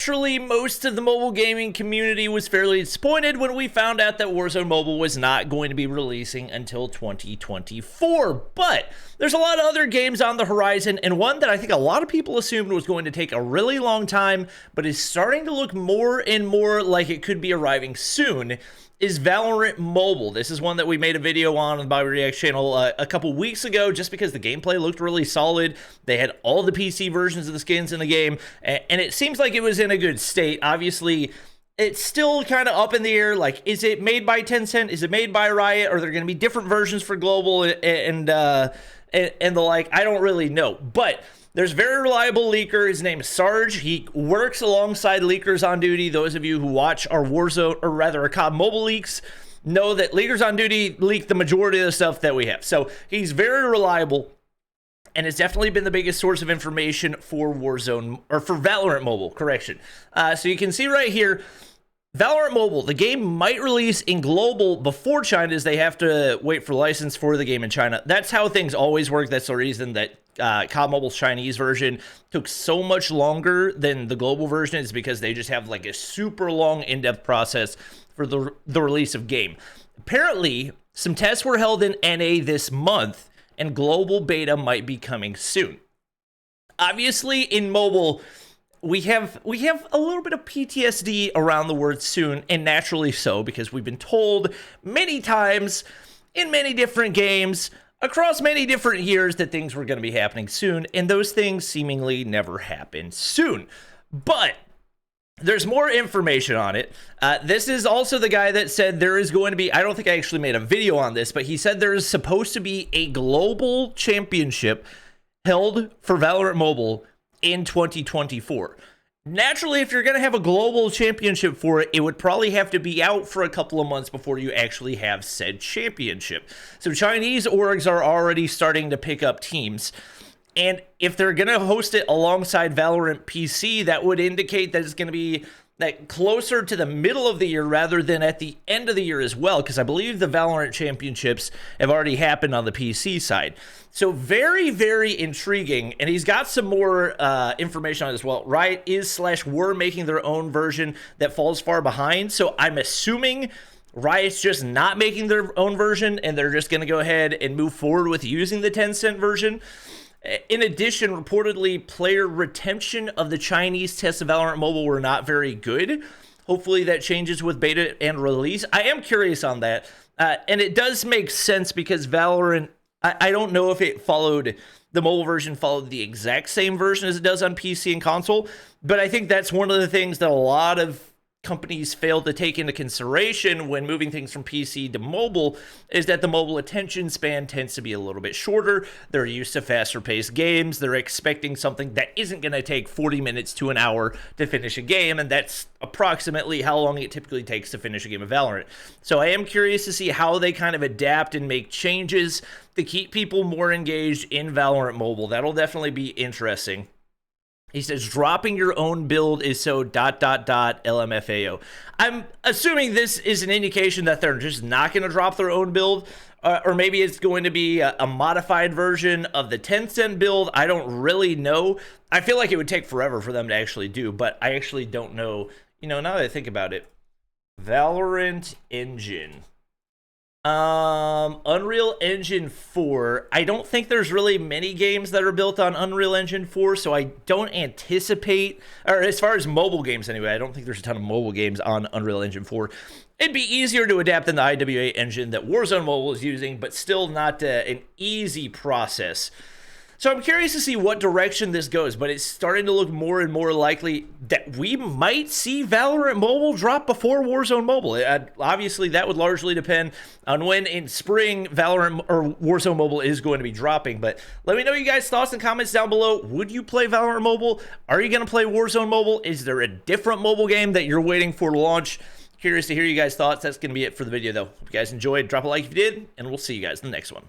Naturally, most of the mobile gaming community was fairly disappointed when we found out that Warzone Mobile was not going to be releasing until 2024. But there's a lot of other games on the horizon, and one that I think a lot of people assumed was going to take a really long time, but is starting to look more and more like it could be arriving soon, is Valorant Mobile. This is one that we made a video on the Bobby Reacts channel a couple weeks ago, just because the gameplay looked really solid. They had all the PC versions of the skins in the game, and it seems like it was in a good state. Obviously, it's still kind of up in the air. Like, is it made by Tencent? Is it made by Riot? Are there going to be different versions for global and the like? I don't really know, but there's a very reliable leaker. His name is Sarge. He works alongside leakers on duty. Those of you who watch our Warzone, or rather our COD mobile leaks, know that leakers on duty leak the majority of the stuff that we have. So he's very reliable, and it's definitely been the biggest source of information for Warzone, or for Valorant Mobile, correction. So you can see right here, Valorant Mobile, the game might release in global before China, as they have to wait for license for the game in China. That's how things always work. That's the reason that COD Mobile's Chinese version took so much longer than the global version, is because they just have like a super long in-depth process for the release of game. Apparently, some tests were held in NA this month, and global beta might be coming soon. Obviously, in mobile, we have a little bit of PTSD around the word soon, and naturally so, because we've been told many times in many different games across many different years that things were going to be happening soon, and those things seemingly never happen soon. But there's more information on it. This is also the guy that said there is going to be, I don't think I actually made a video on this, but he said there is supposed to be a global championship held for Valorant Mobile in 2024. Naturally, if you're going to have a global championship for it, it would probably have to be out for a couple of months before you actually have said championship. So Chinese orgs are already starting to pick up teams. And if they're going to host it alongside Valorant PC, that would indicate that it's going to be that closer to the middle of the year rather than at the end of the year as well, because I believe the Valorant championships have already happened on the PC side. So very, very intriguing, and he's got some more information on it as well. Riot were making their own version that falls far behind, so I'm assuming Riot's just not making their own version, and they're just going to go ahead and move forward with using the Tencent version. In addition, reportedly, player retention of the Chinese tests of Valorant Mobile were not very good. Hopefully that changes with beta and release. I am curious on that. And it does make sense because Valorant, I don't know if it followed, the mobile version followed the exact same version as it does on PC and console, but I think that's one of the things that a lot of companies fail to take into consideration when moving things from PC to mobile, is that the mobile attention span tends to be a little bit shorter. They're used to faster paced games. They're expecting something that isn't going to take 40 minutes to an hour to finish a game, and that's approximately how long it typically takes to finish a game of Valorant. So I am curious to see how they kind of adapt and make changes to keep people more engaged in Valorant Mobile. That'll definitely be interesting. He says, dropping your own build is so ... LMFAO. I'm assuming this is an indication that they're just not going to drop their own build, or maybe it's going to be a modified version of the Tencent build. I don't really know. I feel like it would take forever for them to actually do, but I actually don't know. You know, now that I think about it, Valorant Engine. Unreal Engine 4. I don't think there's really many games that are built on Unreal Engine 4, so I don't anticipate, or as far as mobile games anyway, I don't think there's a ton of mobile games on Unreal Engine 4. It'd be easier to adapt than the IWA engine that Warzone Mobile is using, but still not an easy process. So I'm curious to see what direction this goes, but it's starting to look more and more likely that we might see Valorant Mobile drop before Warzone Mobile. Obviously, that would largely depend on when in spring Valorant or Warzone Mobile is going to be dropping. But let me know you guys' thoughts and comments down below. Would you play Valorant Mobile? Are you going to play Warzone Mobile? Is there a different mobile game that you're waiting for to launch? Curious to hear you guys' thoughts. That's going to be it for the video, though. Hope you guys enjoyed. Drop a like if you did, and we'll see you guys in the next one.